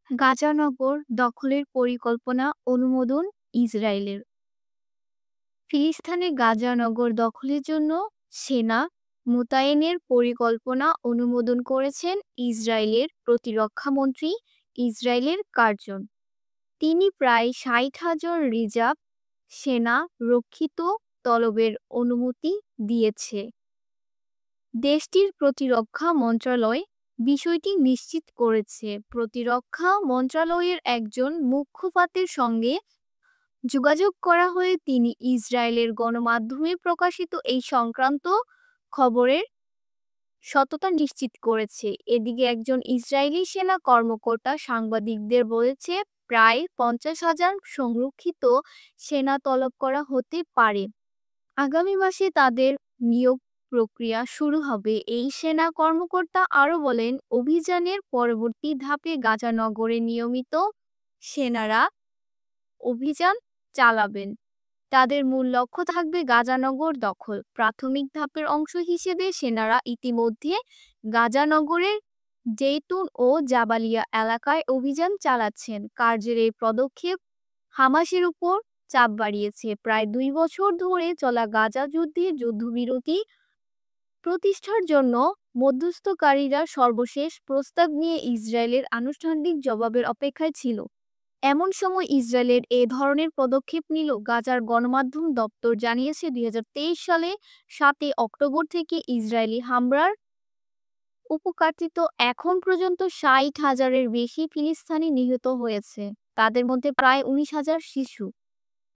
গাজানগর দখলের পরিকল্পনা অনুমোদন ইসরায়েলের। ফিলিস্তিনের গাজানগর দখলের জন্য সেনা মোতায়েনের পরিকল্পনা অনুমোদন করেছেন ইসরায়েলের প্রতিরক্ষামন্ত্রী ইসরায়েলের কার্জন। তিনি প্রায় ৬০,০০০ রিজার্ভ সেনা রক্ষিত তলবের অনুমতি দিয়েছে। দেশটির প্রতিরক্ষা মন্ত্রণালয় বিষয়টি নিশ্চিত করেছে। প্রতিরক্ষা মন্ত্রণালয়ের একজন মুখপাত্রের সঙ্গে যোগাযোগ করা হয়ে তিনি ইসরায়েলের গণমাধ্যমে প্রকাশিত এই সংক্রান্ত খবরের সত্যতা নিশ্চিত করেছে। এদিকে একজন ইসরায়েলি সেনা কর্মকর্তা সাংবাদিকদের বলেছে, প্রায় ৫০,০০০ সংরক্ষিত সেনা তলব করা হতে পারে। আগামী মাসে তাদের নিয়োগ প্রক্রিয়া শুরু হবে। এই সেনা কর্মকর্তা আরও বলেন, অভিযানের পরবর্তী ধাপে গাজা নগরে নিয়মিত সেনারা অভিযান চালাবেন। তাদের মূল লক্ষ্য থাকবে গাজানগর দখল। প্রাথমিক ধাপের অংশ হিসেবে সেনারা ইতিমধ্যে গাজানগরের জেইতুন ও জাবালিয়া এলাকায় অভিযান চালাচ্ছেন। কার্যের এই পদক্ষেপ হামাসের উপর চাপ বাড়িয়েছে। প্রায় ২ বছর ধরে চলা গাজা যুদ্ধের যুদ্ধবিরতি প্রতিষ্ঠার জন্য মধ্যস্থকারীরা সর্বশেষ প্রস্তাব নিয়ে ইসরায়েলের আনুষ্ঠানিক জবাবের অপেক্ষায় ছিল। এমন সময় ইসরায়েলের এ ধরনের পদক্ষেপ নিল। গাজার গণমাধ্যম দপ্তর জানিয়েছে, ২০২৩ সালে ৭ অক্টোবর থেকে ইসরায়েলি হামলার উপকাঠিত এখন পর্যন্ত ৬০,০০০-এর বেশি ফিলিস্তিনি নিহত হয়েছে। তাদের মধ্যে প্রায় ১৯,০০০ শিশু।